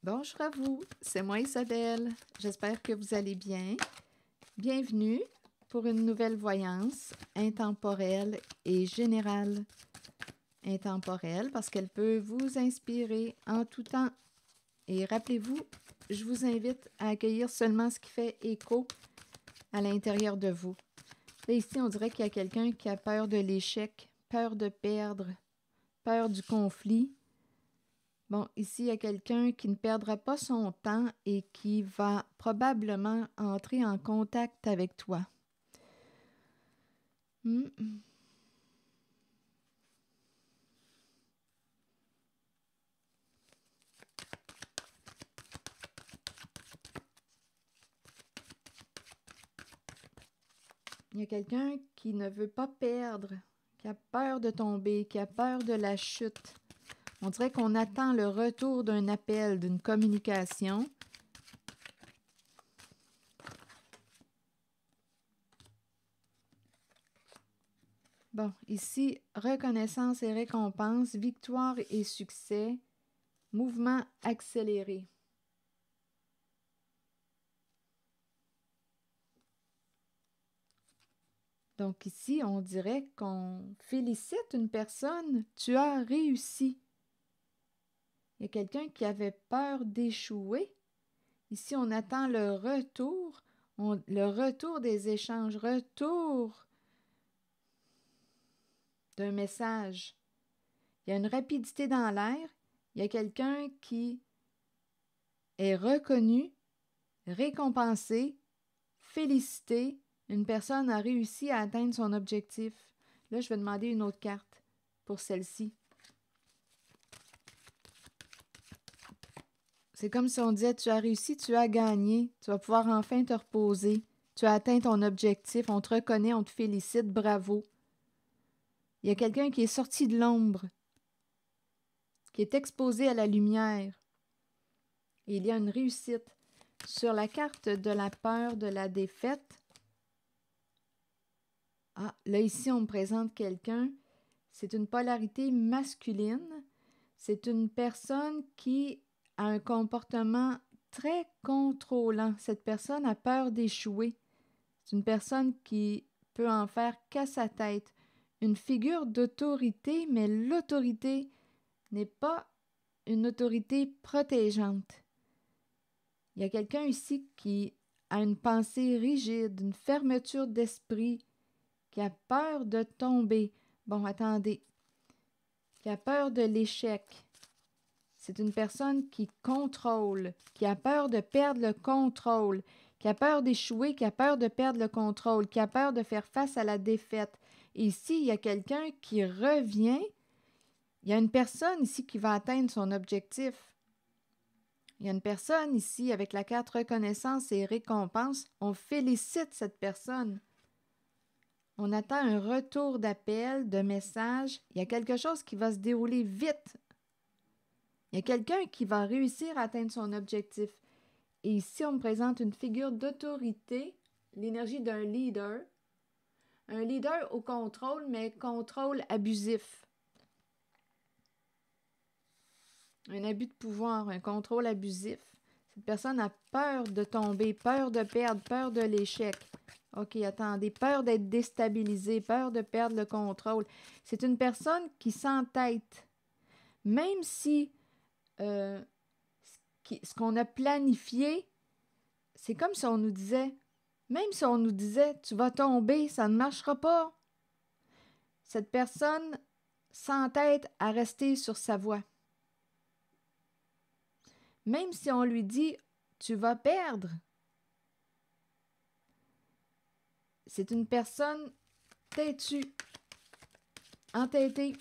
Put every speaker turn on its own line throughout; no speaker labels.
Bonjour à vous, c'est moi Isabelle. J'espère que vous allez bien. Bienvenue pour une nouvelle voyance intemporelle et générale. Intemporelle parce qu'elle peut vous inspirer en tout temps. Et rappelez-vous, je vous invite à accueillir seulement ce qui fait écho à l'intérieur de vous. Là, ici, on dirait qu'il y a quelqu'un qui a peur de l'échec, peur de perdre, peur du conflit. Bon, ici, il y a quelqu'un qui ne perdra pas son temps et qui va probablement entrer en contact avec toi. Il y a quelqu'un qui ne veut pas perdre, qui a peur de tomber, qui a peur de la chute. On dirait qu'on attend le retour d'un appel, d'une communication. Bon, ici, reconnaissance et récompense, victoire et succès, mouvement accéléré. Donc ici, on dirait qu'on félicite une personne. Tu as réussi. Il y a quelqu'un qui avait peur d'échouer. Ici, on attend le retour, des échanges, retour d'un message. Il y a une rapidité dans l'air. Il y a quelqu'un qui est reconnu, récompensé, félicité. Une personne a réussi à atteindre son objectif. Là, je vais demander une autre carte pour celle-ci. C'est comme si on disait, tu as réussi, tu as gagné, tu vas pouvoir enfin te reposer, tu as atteint ton objectif, on te reconnaît, on te félicite, bravo. Il y a quelqu'un qui est sorti de l'ombre, qui est exposé à la lumière. Et il y a une réussite. Sur la carte de la peur de la défaite, là ici on me présente quelqu'un, c'est une polarité masculine, c'est une personne qui a un comportement très contrôlant. Cette personne a peur d'échouer. C'est une personne qui peut en faire qu'à sa tête. Une figure d'autorité, mais l'autorité n'est pas une autorité protégeante. Il y a quelqu'un ici qui a une pensée rigide, une fermeture d'esprit, qui a peur de tomber. Bon, attendez. Qui a peur de l'échec. C'est une personne qui contrôle, qui a peur de perdre le contrôle, qui a peur d'échouer, qui a peur de perdre le contrôle, qui a peur de faire face à la défaite. Et ici, il y a quelqu'un qui revient. Il y a une personne ici qui va atteindre son objectif. Il y a une personne ici avec la carte reconnaissance et récompense. On félicite cette personne. On attend un retour d'appel, de message. Il y a quelque chose qui va se dérouler vite. Il y a quelqu'un qui va réussir à atteindre son objectif. Et ici, on me présente une figure d'autorité, l'énergie d'un leader. Un leader au contrôle, mais contrôle abusif. Un abus de pouvoir, un contrôle abusif. Cette personne a peur de tomber, peur de perdre, peur de l'échec. OK, attendez, peur d'être déstabilisée, peur de perdre le contrôle. C'est une personne qui s'entête. Même si ce qu'on a planifié, c'est comme si on nous disait, même si on nous disait, tu vas tomber, ça ne marchera pas. Cette personne s'entête à rester sur sa voie. Même si on lui dit, tu vas perdre. C'est une personne têtue, entêtée.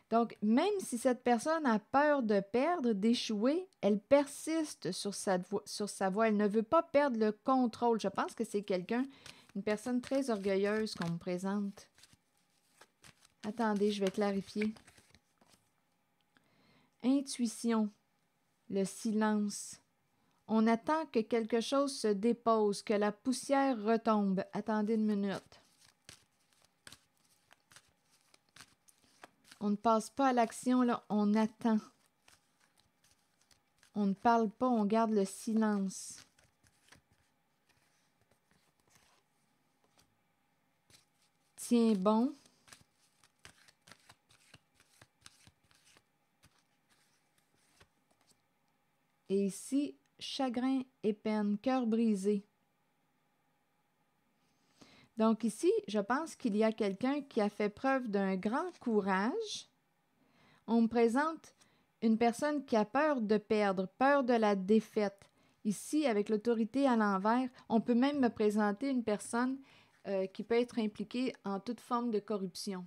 Donc, même si cette personne a peur de perdre, d'échouer, elle persiste sur sa voie. Elle ne veut pas perdre le contrôle. Je pense que c'est une personne très orgueilleuse qu'on me présente. Attendez, je vais clarifier. Intuition, le silence. On attend que quelque chose se dépose, que la poussière retombe. Attendez une minute. On ne passe pas à l'action, là, on attend. On ne parle pas, on garde le silence. Tiens bon. Et ici, chagrin et peine, cœur brisé. Donc ici, je pense qu'il y a quelqu'un qui a fait preuve d'un grand courage. On me présente une personne qui a peur de perdre, peur de la défaite. Ici, avec l'autorité à l'envers, on peut même me présenter une personne qui peut être impliquée en toute forme de corruption.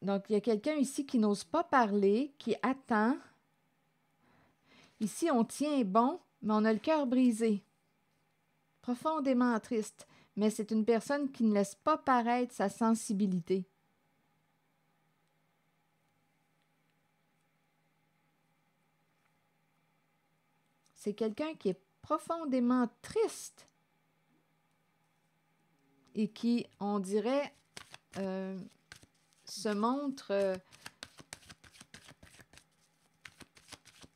Donc, il y a quelqu'un ici qui n'ose pas parler, qui attend. Ici, on tient bon, mais on a le cœur brisé. Profondément triste, mais c'est une personne qui ne laisse pas paraître sa sensibilité. C'est quelqu'un qui est profondément triste et qui, on dirait, se montre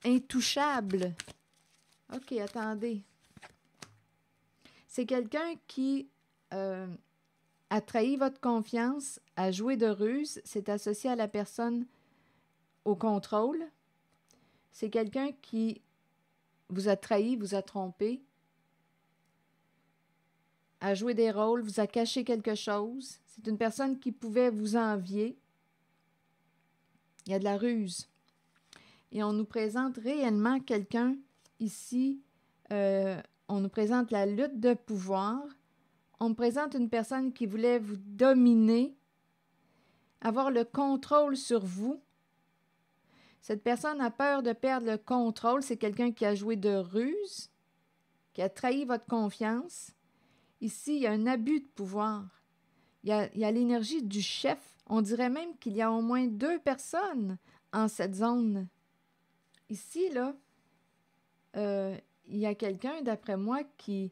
intouchable. OK, attendez. C'est quelqu'un qui a trahi votre confiance, a joué de ruse, s'est associé à la personne au contrôle. C'est quelqu'un qui vous a trahi, vous a trompé, a joué des rôles, vous a caché quelque chose. C'est une personne qui pouvait vous envier. Il y a de la ruse. Et on nous présente réellement quelqu'un ici, on nous présente la lutte de pouvoir. On me présente une personne qui voulait vous dominer, avoir le contrôle sur vous. Cette personne a peur de perdre le contrôle. C'est quelqu'un qui a joué de ruse, qui a trahi votre confiance. Ici, il y a un abus de pouvoir. Il y a l'énergie du chef. On dirait même qu'il y a au moins 2 personnes en cette zone. Ici, là, il y a quelqu'un, d'après moi, qui...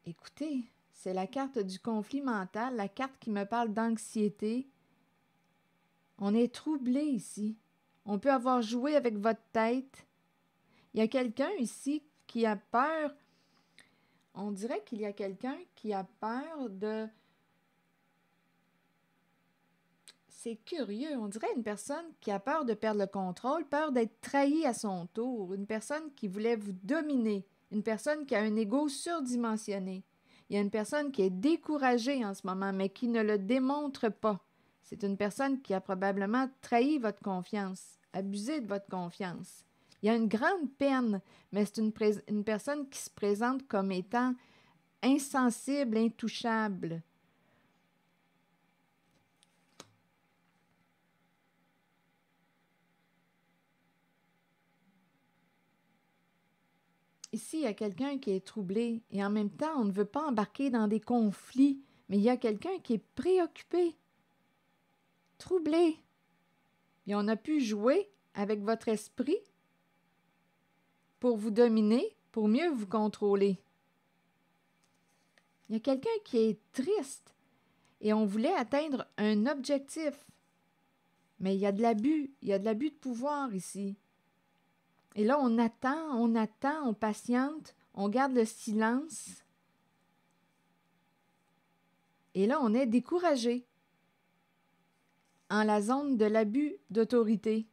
Écoutez, c'est la carte du conflit mental, la carte qui me parle d'anxiété. On est troublé ici. On peut avoir joué avec votre tête. Il y a quelqu'un ici qui a peur. On dirait qu'il y a quelqu'un qui a peur de... C'est curieux. On dirait une personne qui a peur de perdre le contrôle, peur d'être trahi à son tour, une personne qui voulait vous dominer, une personne qui a un ego surdimensionné. Il y a une personne qui est découragée en ce moment, mais qui ne le démontre pas. C'est une personne qui a probablement trahi votre confiance, abusé de votre confiance. Il y a une grande peine, mais c'est une personne qui se présente comme étant insensible, intouchable. Ici, il y a quelqu'un qui est troublé et en même temps, on ne veut pas embarquer dans des conflits, mais il y a quelqu'un qui est préoccupé, troublé. Et on a pu jouer avec votre esprit pour vous dominer, pour mieux vous contrôler. Il y a quelqu'un qui est triste et on voulait atteindre un objectif. Mais il y a de l'abus de pouvoir ici. Et là, on attend, on patiente, on garde le silence. Et là, on est découragé en la zone de l'abus d'autorité.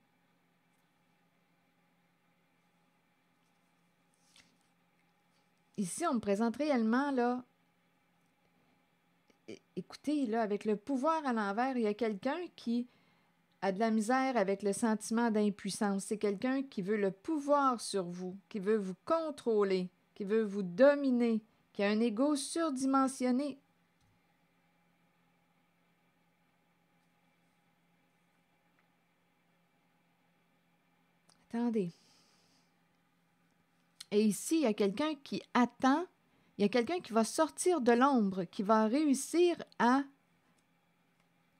Ici, on me présente réellement, là, écoutez, là, avec le pouvoir à l'envers, il y a quelqu'un qui a de la misère avec le sentiment d'impuissance. C'est quelqu'un qui veut le pouvoir sur vous, qui veut vous contrôler, qui veut vous dominer, qui a un ego surdimensionné. Attendez. Et ici, il y a quelqu'un qui attend, il y a quelqu'un qui va sortir de l'ombre, qui va réussir à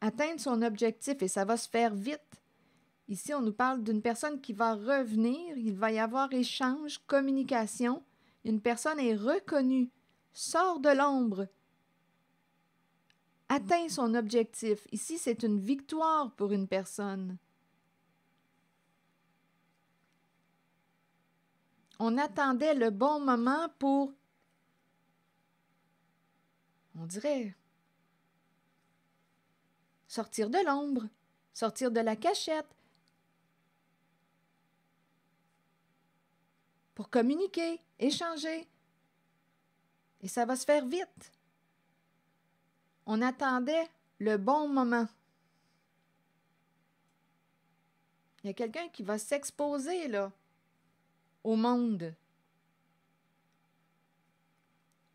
atteindre son objectif et ça va se faire vite. Ici, on nous parle d'une personne qui va revenir, il va y avoir échange, communication. Une personne est reconnue, sort de l'ombre, atteint son objectif. Ici, c'est une victoire pour une personne. On attendait le bon moment pour, on dirait, sortir de l'ombre, sortir de la cachette, pour communiquer, échanger. Et ça va se faire vite. On attendait le bon moment. Il y a quelqu'un qui va s'exposer, là, au monde.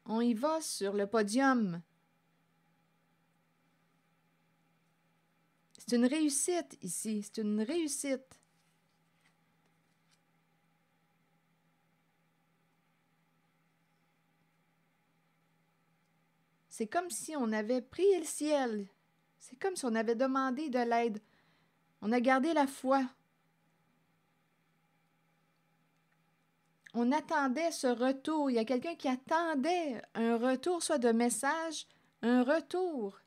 On y va sur le podium. C'est une réussite ici, c'est une réussite. C'est comme si on avait prié le ciel. C'est comme si on avait demandé de l'aide. On a gardé la foi. On attendait ce retour. Il y a quelqu'un qui attendait un retour, soit de message, un retour.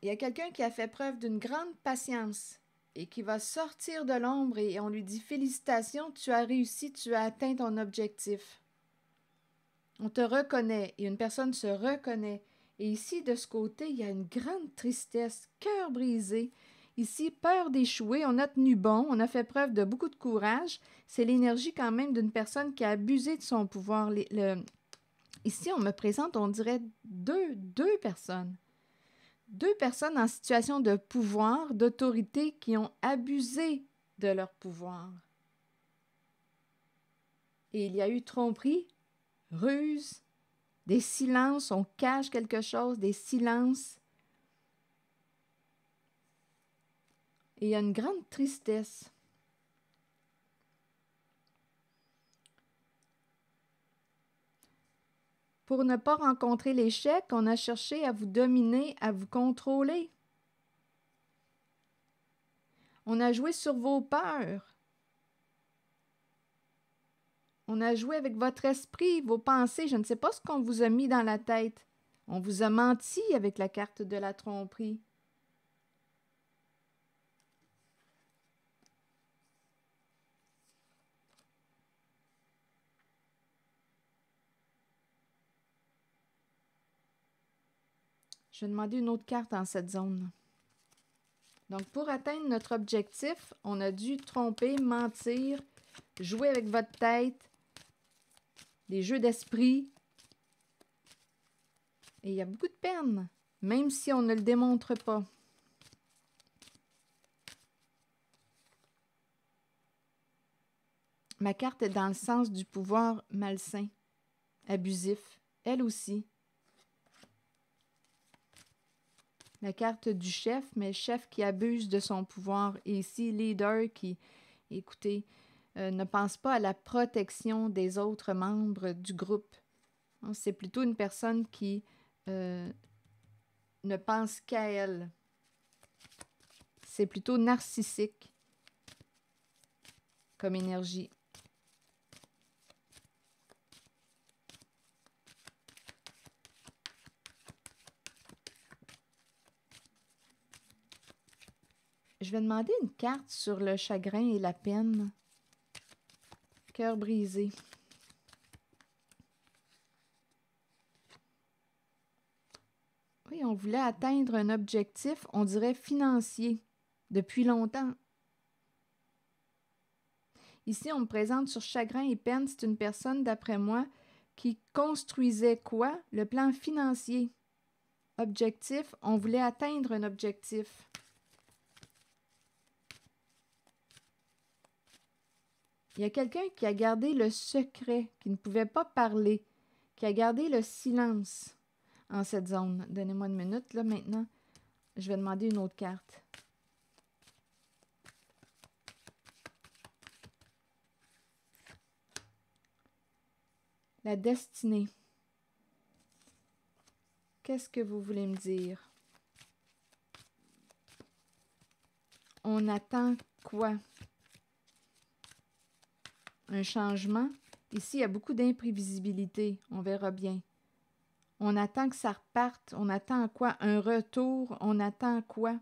Il y a quelqu'un qui a fait preuve d'une grande patience et qui va sortir de l'ombre et on lui dit félicitations, tu as réussi, tu as atteint ton objectif. On te reconnaît et une personne se reconnaît. Et ici, de ce côté, il y a une grande tristesse, cœur brisé. Ici, peur d'échouer, on a tenu bon, on a fait preuve de beaucoup de courage. C'est l'énergie quand même d'une personne qui a abusé de son pouvoir. Ici, on me présente, on dirait deux personnes. Deux personnes en situation de pouvoir, d'autorité, qui ont abusé de leur pouvoir. Et il y a eu tromperie, ruse, des silences, on cache quelque chose, des silences. Et il y a une grande tristesse. Pour ne pas rencontrer l'échec, on a cherché à vous dominer, à vous contrôler. On a joué sur vos peurs. On a joué avec votre esprit, vos pensées. Je ne sais pas ce qu'on vous a mis dans la tête. On vous a menti avec la carte de la tromperie. Je vais demander une autre carte en cette zone. Donc, pour atteindre notre objectif, on a dû tromper, mentir, jouer avec votre tête, des jeux d'esprit. Et il y a beaucoup de peine, même si on ne le démontre pas. Ma carte est dans le sens du pouvoir malsain, abusif, elle aussi. La carte du chef, mais chef qui abuse de son pouvoir. Et ici, leader qui, écoutez, ne pense pas à la protection des autres membres du groupe. C'est plutôt une personne qui ne pense qu'à elle. C'est plutôt narcissique comme énergie. Je vais demander une carte sur le chagrin et la peine. Cœur brisé. Oui, on voulait atteindre un objectif, on dirait financier, depuis longtemps. Ici, on me présente sur chagrin et peine, c'est une personne, d'après moi, qui construisait quoi? Le plan financier. Objectif, on voulait atteindre un objectif. Il y a quelqu'un qui a gardé le secret, qui ne pouvait pas parler, qui a gardé le silence en cette zone. Donnez-moi une minute, là, maintenant. Je vais demander une autre carte. La destinée. Qu'est-ce que vous voulez me dire? On attend quoi? Un changement? Ici, il y a beaucoup d'imprévisibilité. On verra bien. On attend que ça reparte. On attend quoi? Un retour? On attend quoi?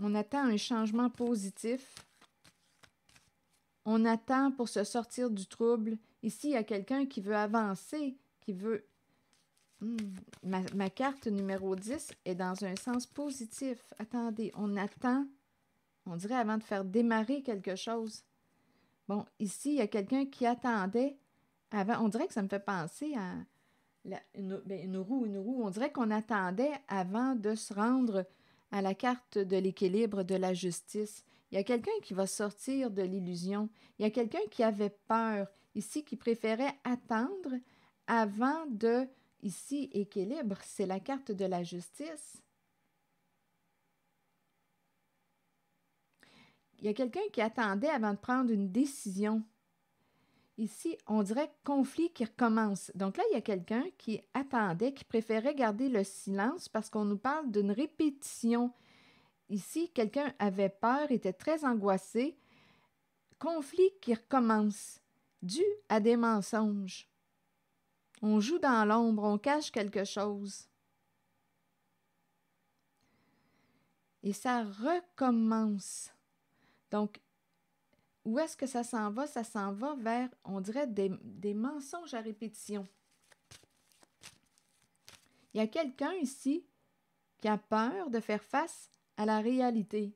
On attend un changement positif. On attend pour se sortir du trouble. Ici, il y a quelqu'un qui veut avancer, qui veut... Ma carte numéro 10 est dans un sens positif. Attendez, on attend, on dirait avant de faire démarrer quelque chose. Bon, ici, il y a quelqu'un qui attendait avant. On dirait que ça me fait penser à une roue. On dirait qu'on attendait avant de se rendre à la carte de l'équilibre, de la justice. Il y a quelqu'un qui va sortir de l'illusion. Il y a quelqu'un qui avait peur, ici, qui préférait attendre avant de... Ici, équilibre, c'est la carte de la justice. Il y a quelqu'un qui attendait avant de prendre une décision. Ici, on dirait conflit qui recommence. Donc là, il y a quelqu'un qui attendait, qui préférait garder le silence parce qu'on nous parle d'une répétition. Ici, quelqu'un avait peur, était très angoissé. Conflit qui recommence, dû à des mensonges. On joue dans l'ombre, on cache quelque chose. Et ça recommence. Donc, où est-ce que ça s'en va? Ça s'en va vers, on dirait, des mensonges à répétition. Il y a quelqu'un ici qui a peur de faire face à la réalité.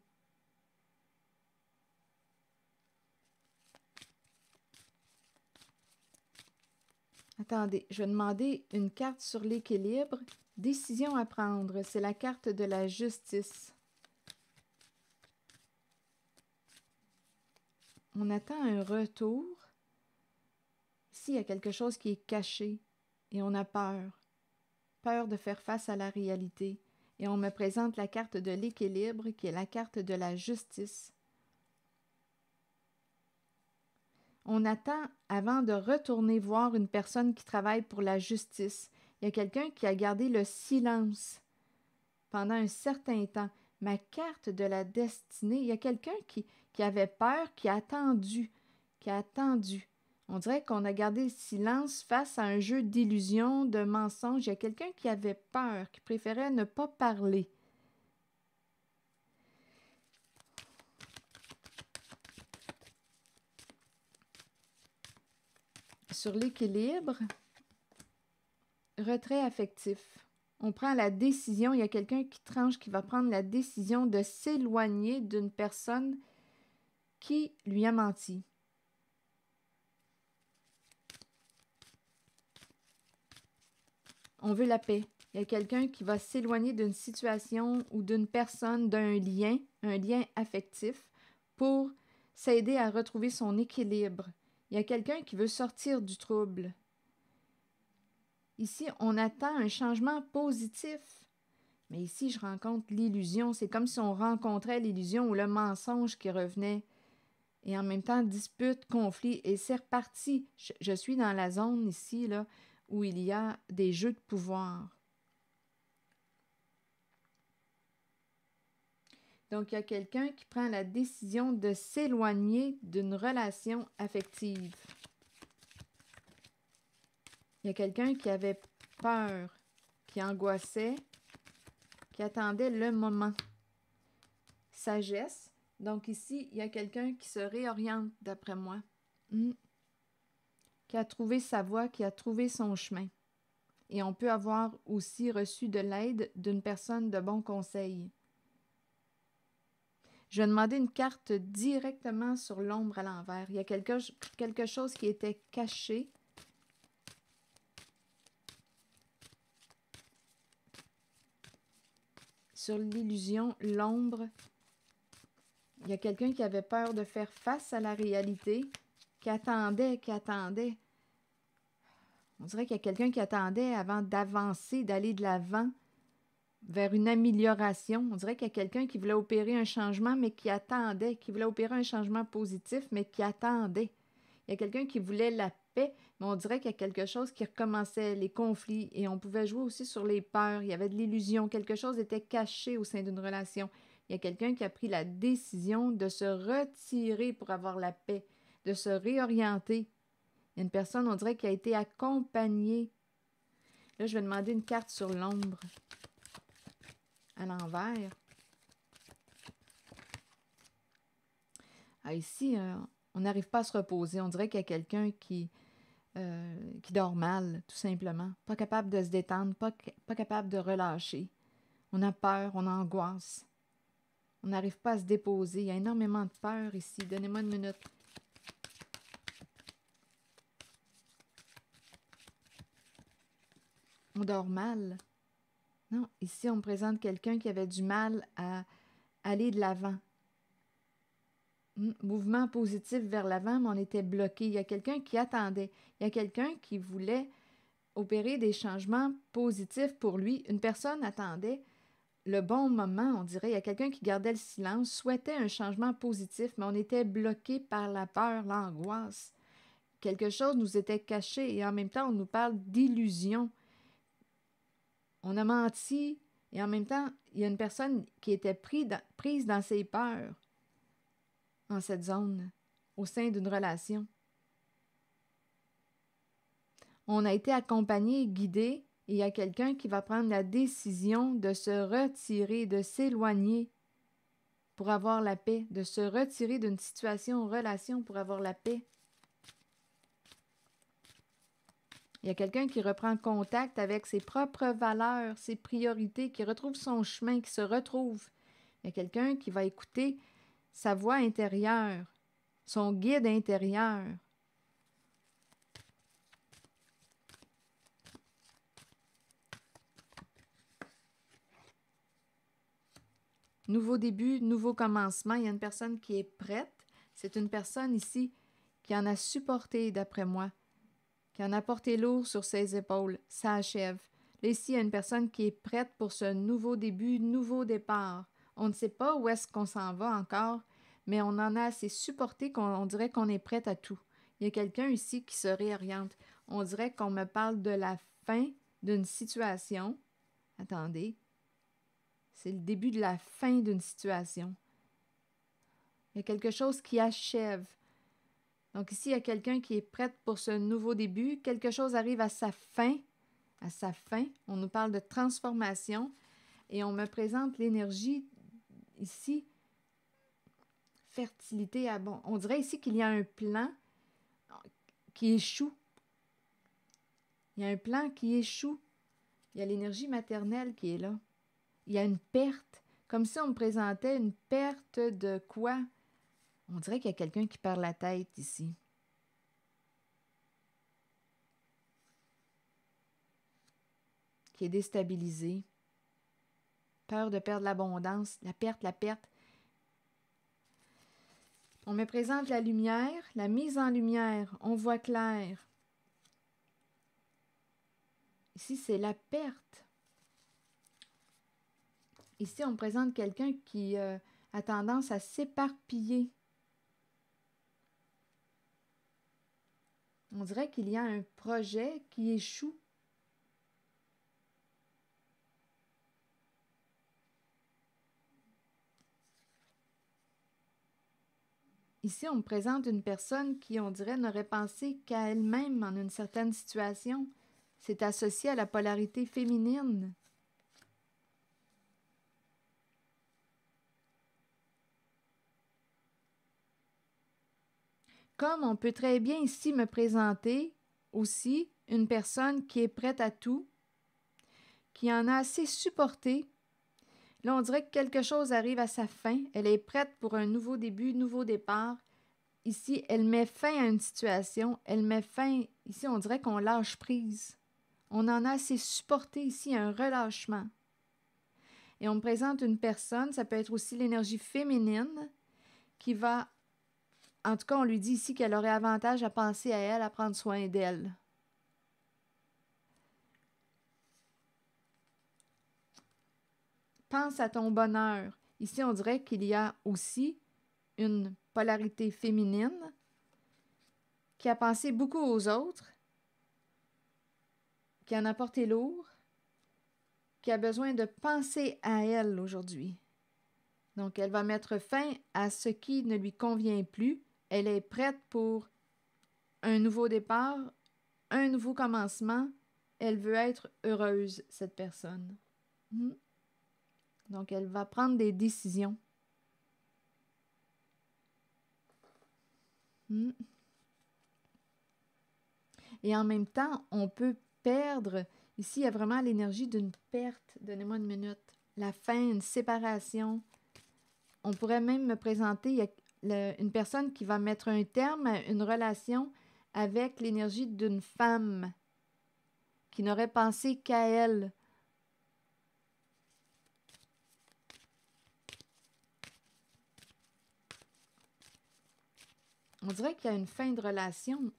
Attendez, je vais demander une carte sur l'équilibre. Décision à prendre, c'est la carte de la justice. On attend un retour. Ici, il y a quelque chose qui est caché et on a peur. Peur de faire face à la réalité. Et on me présente la carte de l'équilibre qui est la carte de la justice. On attend avant de retourner voir une personne qui travaille pour la justice. Il y a quelqu'un qui a gardé le silence pendant un certain temps. Ma carte de la destinée, il y a quelqu'un qui avait peur, qui a attendu. On dirait qu'on a gardé le silence face à un jeu d'illusions, de mensonges. Il y a quelqu'un qui avait peur, qui préférait ne pas parler. Sur l'équilibre, retrait affectif. On prend la décision, il y a quelqu'un qui tranche, qui va prendre la décision de s'éloigner d'une personne qui lui a menti. On veut la paix. Il y a quelqu'un qui va s'éloigner d'une situation ou d'une personne, d'un lien, un lien affectif, pour s'aider à retrouver son équilibre. Il y a quelqu'un qui veut sortir du trouble. Ici, on attend un changement positif. Mais ici, je rencontre l'illusion. C'est comme si on rencontrait l'illusion ou le mensonge qui revenait. Et en même temps, dispute, conflit. Et c'est reparti. Je suis dans la zone ici, là, où il y a des jeux de pouvoir. Donc, il y a quelqu'un qui prend la décision de s'éloigner d'une relation affective. Il y a quelqu'un qui avait peur, qui angoissait, qui attendait le moment. Sagesse. Donc ici, il y a quelqu'un qui se réoriente, d'après moi. Qui a trouvé sa voie, qui a trouvé son chemin. Et on peut avoir aussi reçu de l'aide d'une personne de bon conseil. Je vais demander une carte directement sur l'ombre à l'envers. Il y a quelque chose qui était caché. Sur l'illusion, l'ombre. Il y a quelqu'un qui avait peur de faire face à la réalité, qui attendait. On dirait qu'il y a quelqu'un qui attendait avant d'avancer, d'aller de l'avant vers une amélioration. On dirait qu'il y a quelqu'un qui voulait opérer un changement, mais qui attendait, qui voulait opérer un changement positif, mais qui attendait. Il y a quelqu'un qui voulait la paix, mais on dirait qu'il y a quelque chose qui recommençait, les conflits, et on pouvait jouer aussi sur les peurs. Il y avait de l'illusion, quelque chose était caché au sein d'une relation. Il y a quelqu'un qui a pris la décision de se retirer pour avoir la paix, de se réorienter. Il y a une personne, on dirait, qui a été accompagnée. Là, je vais demander une carte sur l'ombre à l'envers. Ah, ici, on n'arrive pas à se reposer. On dirait qu'il y a quelqu'un qui dort mal, tout simplement. Pas capable de se détendre, pas capable de relâcher. On a peur, on a angoisse. On n'arrive pas à se déposer. Il y a énormément de peur ici. Donnez-moi une minute. On dort mal. Non, ici, on me présente quelqu'un qui avait du mal à aller de l'avant. Mouvement positif vers l'avant, mais on était bloqué. Il y a quelqu'un qui attendait. Il y a quelqu'un qui voulait opérer des changements positifs pour lui. Une personne attendait le bon moment, on dirait. Il y a quelqu'un qui gardait le silence, souhaitait un changement positif, mais on était bloqué par la peur, l'angoisse. Quelque chose nous était caché et en même temps, on nous parle d'illusion. On a menti et en même temps, il y a une personne qui était prise dans ses peurs en cette zone, au sein d'une relation. On a été accompagné, guidé, et il y a quelqu'un qui va prendre la décision de se retirer, de s'éloigner pour avoir la paix, de se retirer d'une situation ou relation pour avoir la paix. Il y a quelqu'un qui reprend contact avec ses propres valeurs, ses priorités, qui retrouve son chemin, qui se retrouve. Il y a quelqu'un qui va écouter sa voix intérieure, son guide intérieur. Nouveau début, nouveau commencement. Il y a une personne qui est prête. C'est une personne ici qui en a supporté, d'après moi, qui en a porté lourd sur ses épaules. Ça achève. Là, ici, il y a une personne qui est prête pour ce nouveau début, nouveau départ. On ne sait pas où est-ce qu'on s'en va encore, mais on en a assez supporté qu'on dirait qu'on est prête à tout. Il y a quelqu'un ici qui se réoriente. On dirait qu'on me parle de la fin d'une situation. Attendez. C'est le début de la fin d'une situation. Il y a quelque chose qui achève. Donc ici, il y a quelqu'un qui est prêt pour ce nouveau début. Quelque chose arrive à sa fin. À sa fin, on nous parle de transformation et on me présente l'énergie ici. Fertilité, on dirait ici qu'il y a un plan qui échoue. Il y a un plan qui échoue. Il y a l'énergie maternelle qui est là. Il y a une perte. Comme si on me présentait une perte de quoi? On dirait qu'il y a quelqu'un qui perd la tête ici. Qui est déstabilisé. Peur de perdre l'abondance, la perte. On me présente la lumière, la mise en lumière, on voit clair. Ici, c'est la perte. Ici, on me présente quelqu'un qui a tendance à s'éparpiller. On dirait qu'il y a un projet qui échoue. Ici, on me présente une personne qui, on dirait, n'aurait pensé qu'à elle-même en une certaine situation. C'est associé à la polarité féminine. Comme on peut très bien ici me présenter aussi une personne qui est prête à tout, qui en a assez supporté. Là, on dirait que quelque chose arrive à sa fin. Elle est prête pour un nouveau début, nouveau départ. Ici, elle met fin à une situation. Elle met fin... Ici, on dirait qu'on lâche prise. On en a assez supporté ici un relâchement. Et on me présente une personne, ça peut être aussi l'énergie féminine, qui va... En tout cas, on lui dit ici qu'elle aurait avantage à penser à elle, à prendre soin d'elle. Pense à ton bonheur. Ici, on dirait qu'il y a aussi une polarité féminine qui a pensé beaucoup aux autres, qui en a porté lourd, qui a besoin de penser à elle aujourd'hui. Donc, elle va mettre fin à ce qui ne lui convient plus. Elle est prête pour un nouveau départ, un nouveau commencement. Elle veut être heureuse, cette personne. Donc, elle va prendre des décisions. Hmm. Et en même temps, on peut perdre. Ici, il y a vraiment l'énergie d'une perte. Donnez-moi une minute. La fin, une séparation. On pourrait même me présenter une personne qui va mettre un terme à une relation avec l'énergie d'une femme qui n'aurait pensé qu'à elle. On dirait qu'il y a une fin de relation.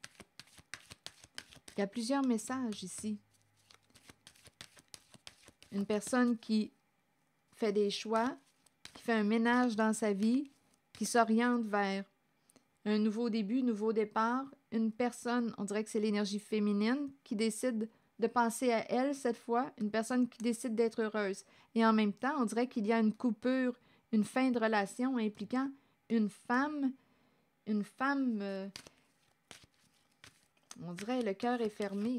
Il y a plusieurs messages ici. Une personne qui fait des choix, qui fait un ménage dans sa vie, qui s'oriente vers un nouveau début, nouveau départ. Une personne, on dirait que c'est l'énergie féminine, qui décide de penser à elle cette fois, une personne qui décide d'être heureuse. Et en même temps, on dirait qu'il y a une coupure, une fin de relation impliquant une femme, on dirait le cœur est fermé.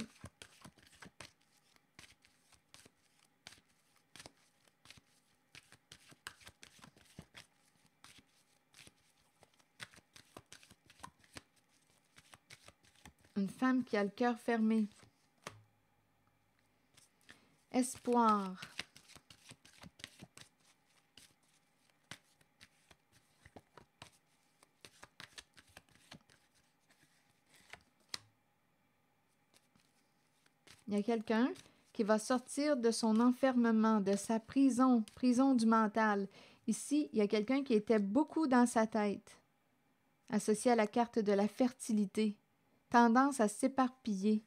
Une femme qui a le cœur fermé. Espoir. Il y a quelqu'un qui va sortir de son enfermement, de sa prison, prison du mental. Ici, il y a quelqu'un qui était beaucoup dans sa tête, associé à la carte de la fertilité, tendance à s'éparpiller.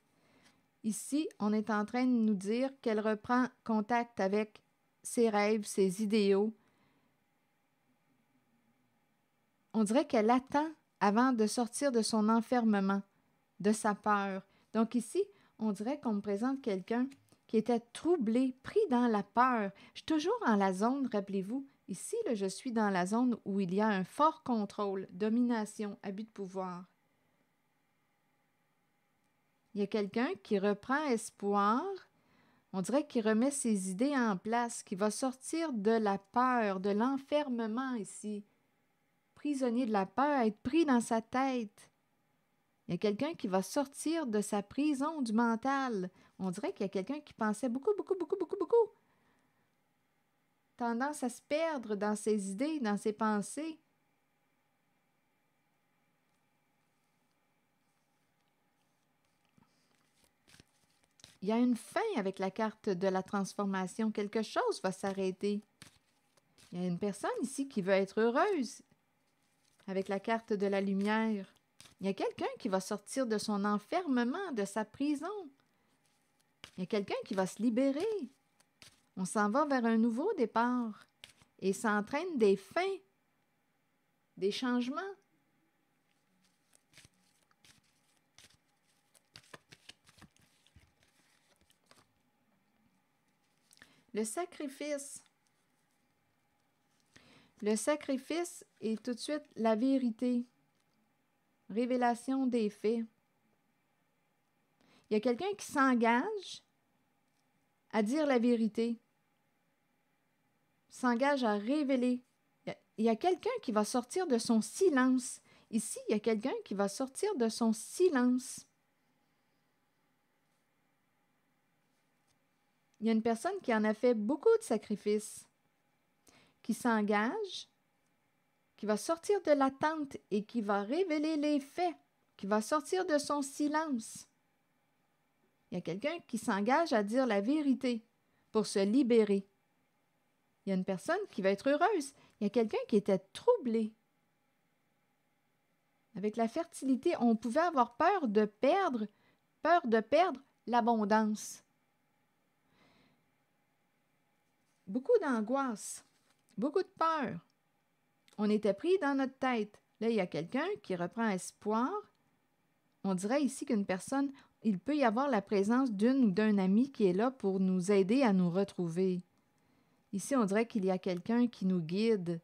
Ici, on est en train de nous dire qu'elle reprend contact avec ses rêves, ses idéaux. On dirait qu'elle attend avant de sortir de son enfermement, de sa peur. Donc ici, on dirait qu'on me présente quelqu'un qui était troublé, pris dans la peur. Je suis toujours en la zone, rappelez-vous. Ici, là, je suis dans la zone où il y a un fort contrôle, domination, abus de pouvoir. Il y a quelqu'un qui reprend espoir. On dirait qu'il remet ses idées en place, qui va sortir de la peur, de l'enfermement ici. Prisonnier de la peur, être pris dans sa tête. Il y a quelqu'un qui va sortir de sa prison du mental. On dirait qu'il y a quelqu'un qui pensait beaucoup. Tendance à se perdre dans ses idées, dans ses pensées. Il y a une fin avec la carte de la transformation. Quelque chose va s'arrêter. Il y a une personne ici qui veut être heureuse avec la carte de la lumière. Il y a quelqu'un qui va sortir de son enfermement, de sa prison. Il y a quelqu'un qui va se libérer. On s'en va vers un nouveau départ et s'entraîne des fins, des changements. Le sacrifice. Le sacrifice est tout de suite la vérité. Révélation des faits. Il y a quelqu'un qui s'engage à dire la vérité, s'engage à révéler. Il y a quelqu'un qui va sortir de son silence. Ici, il y a quelqu'un qui va sortir de son silence. Il y a une personne qui en a fait beaucoup de sacrifices, qui s'engage, qui va sortir de l'attente et qui va révéler les faits, qui va sortir de son silence. Il y a quelqu'un qui s'engage à dire la vérité pour se libérer. Il y a une personne qui va être heureuse. Il y a quelqu'un qui était troublé. Avec la fertilité, on pouvait avoir peur de perdre l'abondance. Beaucoup d'angoisse, beaucoup de peur. On était pris dans notre tête. Là, il y a quelqu'un qui reprend espoir. On dirait ici qu'une personne, il peut y avoir la présence d'une ou d'un ami qui est là pour nous aider à nous retrouver. Ici, on dirait qu'il y a quelqu'un qui nous guide,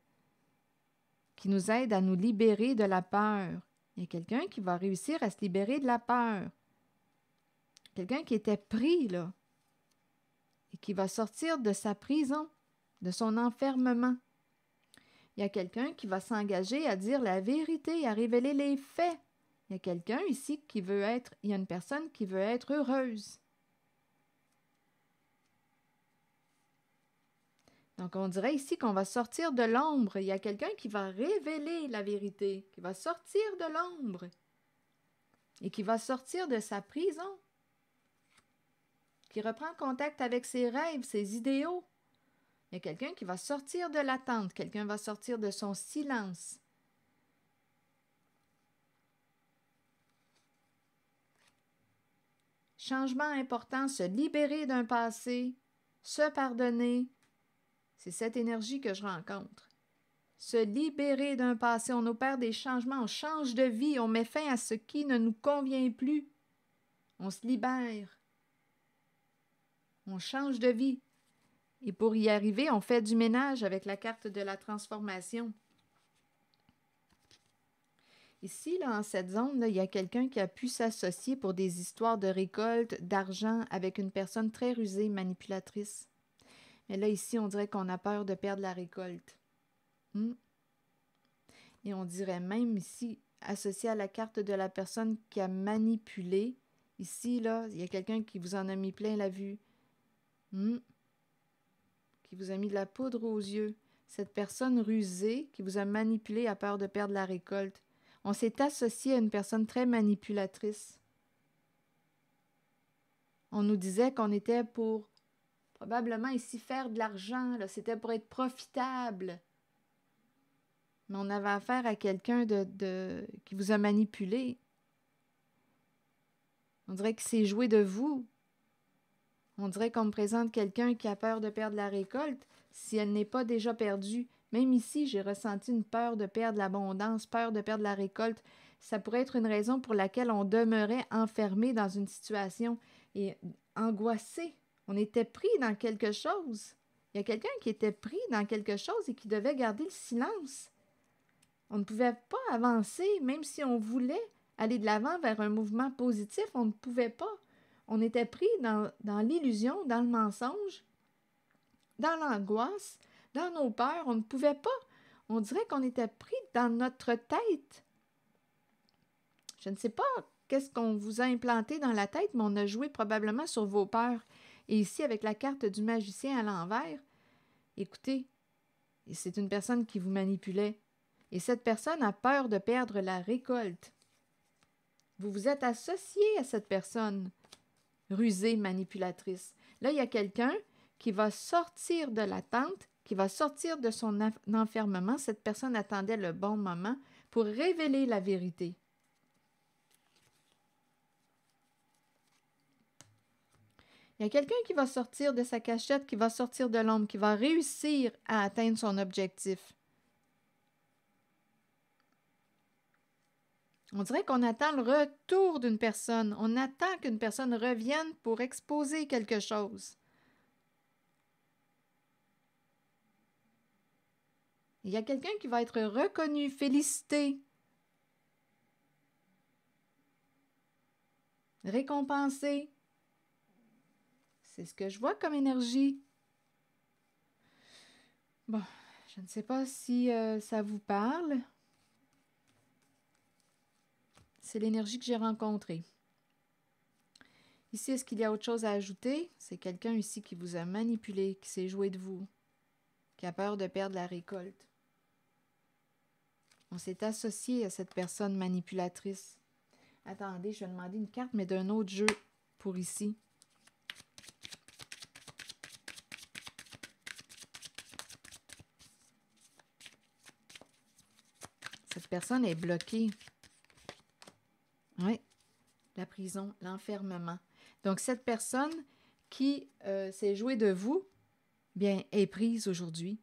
qui nous aide à nous libérer de la peur. Il y a quelqu'un qui va réussir à se libérer de la peur. Quelqu'un qui était pris, là, et qui va sortir de sa prison, de son enfermement. Il y a quelqu'un qui va s'engager à dire la vérité, à révéler les faits. Il y a quelqu'un ici qui veut être, il y a une personne qui veut être heureuse. Donc, on dirait ici qu'on va sortir de l'ombre. Il y a quelqu'un qui va révéler la vérité, qui va sortir de l'ombre et qui va sortir de sa prison, qui reprend contact avec ses rêves, ses idéaux. Il y a quelqu'un qui va sortir de l'attente, quelqu'un va sortir de son silence. Changement important, se libérer d'un passé, se pardonner. C'est cette énergie que je rencontre. Se libérer d'un passé, on opère des changements, on change de vie, on met fin à ce qui ne nous convient plus. On se libère. On change de vie. Et pour y arriver, on fait du ménage avec la carte de la transformation. Ici, là, en cette zone, là, il y a quelqu'un qui a pu s'associer pour des histoires de récolte, d'argent, avec une personne très rusée, manipulatrice. Mais là, ici, on dirait qu'on a peur de perdre la récolte. Et on dirait même ici, associé à la carte de la personne qui a manipulé, ici, là, il y a quelqu'un qui vous en a mis plein la vue. Qui vous a mis de la poudre aux yeux. Cette personne rusée qui vous a manipulé à peur de perdre la récolte. On s'est associé à une personne très manipulatrice. On nous disait qu'on était pour, probablement ici, faire de l'argent. C'était pour être profitable. Mais on avait affaire à quelqu'un qui vous a manipulé. On dirait qu'il s'est joué de vous. On dirait qu'on me présente quelqu'un qui a peur de perdre la récolte si elle n'est pas déjà perdue. Même ici, j'ai ressenti une peur de perdre l'abondance, peur de perdre la récolte. Ça pourrait être une raison pour laquelle on demeurait enfermé dans une situation et angoissé. On était pris dans quelque chose. Il y a quelqu'un qui était pris dans quelque chose et qui devait garder le silence. On ne pouvait pas avancer, même si on voulait aller de l'avant vers un mouvement positif, on ne pouvait pas. On était pris dans l'illusion, dans le mensonge, dans l'angoisse, dans nos peurs. On ne pouvait pas. On dirait qu'on était pris dans notre tête. Je ne sais pas qu'est-ce qu'on vous a implanté dans la tête, mais on a joué probablement sur vos peurs. Et ici, avec la carte du magicien à l'envers, écoutez, c'est une personne qui vous manipulait. Et cette personne a peur de perdre la récolte. Vous vous êtes associé à cette personne rusée, manipulatrice. Là, il y a quelqu'un qui va sortir de l'attente, qui va sortir de son enfermement. Cette personne attendait le bon moment pour révéler la vérité. Il y a quelqu'un qui va sortir de sa cachette, qui va sortir de l'ombre, qui va réussir à atteindre son objectif. On dirait qu'on attend le retour d'une personne. On attend qu'une personne revienne pour exposer quelque chose. Il y a quelqu'un qui va être reconnu, félicité, récompensé. C'est ce que je vois comme énergie. Bon, je ne sais pas si ça vous parle. C'est l'énergie que j'ai rencontrée. Ici, est-ce qu'il y a autre chose à ajouter? C'est quelqu'un ici qui vous a manipulé, qui s'est joué de vous, qui a peur de perdre la récolte. On s'est associé à cette personne manipulatrice. Attendez, je vais demander une carte, mais d'un autre jeu pour ici. Cette personne est bloquée. Oui, la prison, l'enfermement. Donc, cette personne qui s'est jouée de vous, bien, est prise aujourd'hui.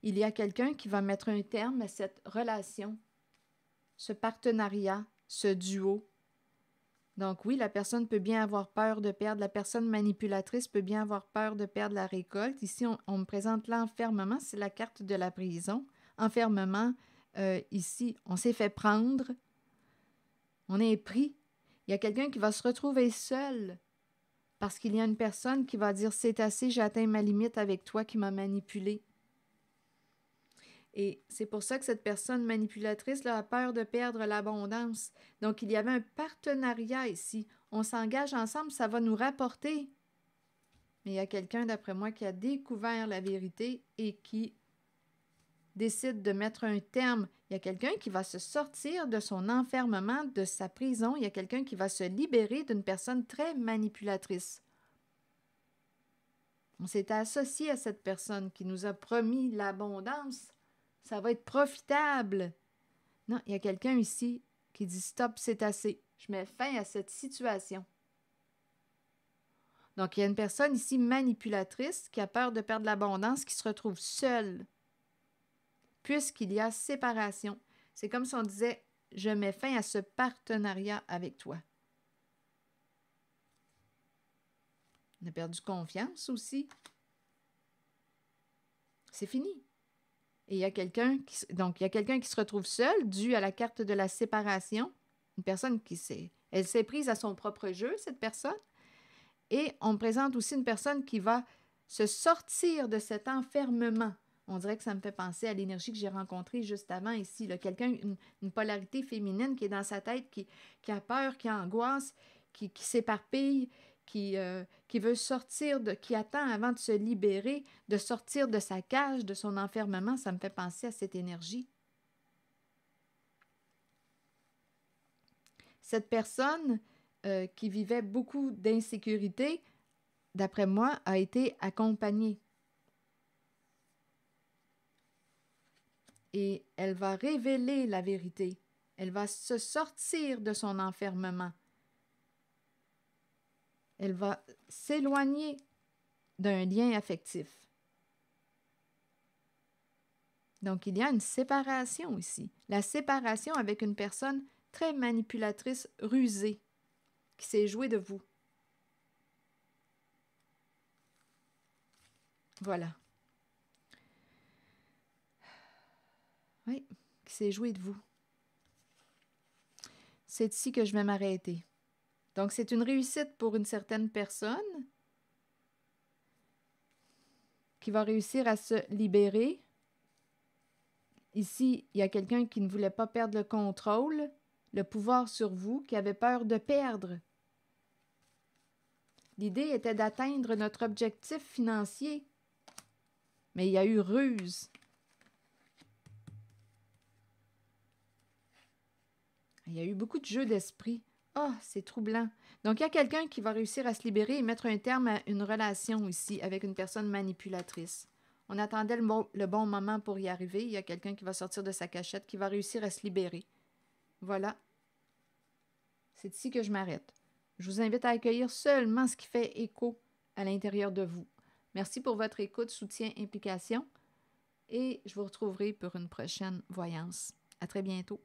Il y a quelqu'un qui va mettre un terme à cette relation, ce partenariat, ce duo. Donc oui, la personne peut bien avoir peur de perdre, la personne manipulatrice peut bien avoir peur de perdre la récolte. Ici, on me présente l'enfermement, c'est la carte de la prison. Enfermement, ici, on s'est fait prendre, on est pris. Il y a quelqu'un qui va se retrouver seul parce qu'il y a une personne qui va dire « C'est assez, j'ai atteint ma limite avec toi qui m'a manipulé ». Et c'est pour ça que cette personne manipulatrice là, a peur de perdre l'abondance. Donc, il y avait un partenariat ici. On s'engage ensemble, ça va nous rapporter. Mais il y a quelqu'un, d'après moi, qui a découvert la vérité et qui décide de mettre un terme. Il y a quelqu'un qui va se sortir de son enfermement, de sa prison. Il y a quelqu'un qui va se libérer d'une personne très manipulatrice. On s'est associé à cette personne qui nous a promis l'abondance. Ça va être profitable. Non, il y a quelqu'un ici qui dit stop, c'est assez. Je mets fin à cette situation. Donc, il y a une personne ici manipulatrice qui a peur de perdre l'abondance, qui se retrouve seule, puisqu'il y a séparation. C'est comme si on disait, je mets fin à ce partenariat avec toi. On a perdu confiance aussi. C'est fini. Et il y a quelqu'un qui se retrouve seul dû à la carte de la séparation. Une personne elle s'est prise à son propre jeu, cette personne. Et on présente aussi une personne qui va se sortir de cet enfermement. On dirait que ça me fait penser à l'énergie que j'ai rencontrée juste avant ici. Quelqu'un, une polarité féminine qui est dans sa tête, qui a peur, qui angoisse, qui s'éparpille, qui veut sortir, qui attend avant de se libérer, de sortir de sa cage, de son enfermement. Ça me fait penser à cette énergie. Cette personne qui vivait beaucoup d'insécurité, d'après moi, a été accompagnée. Et elle va révéler la vérité. Elle va se sortir de son enfermement. Elle va s'éloigner d'un lien affectif. Donc, il y a une séparation ici. La séparation avec une personne très manipulatrice, rusée, qui s'est jouée de vous. Voilà. Oui, qui s'est jouée de vous. C'est ici que je vais m'arrêter. Donc, c'est une réussite pour une certaine personne qui va réussir à se libérer. Ici, il y a quelqu'un qui ne voulait pas perdre le contrôle, le pouvoir sur vous, qui avait peur de perdre. L'idée était d'atteindre notre objectif financier, mais il y a eu ruse. Il y a eu beaucoup de jeux d'esprit. Ah, c'est troublant. Donc, il y a quelqu'un qui va réussir à se libérer et mettre un terme à une relation ici avec une personne manipulatrice. On attendait le bon moment pour y arriver. Il y a quelqu'un qui va sortir de sa cachette, qui va réussir à se libérer. Voilà. C'est ici que je m'arrête. Je vous invite à accueillir seulement ce qui fait écho à l'intérieur de vous. Merci pour votre écoute, soutien, implication et je vous retrouverai pour une prochaine voyance. À très bientôt.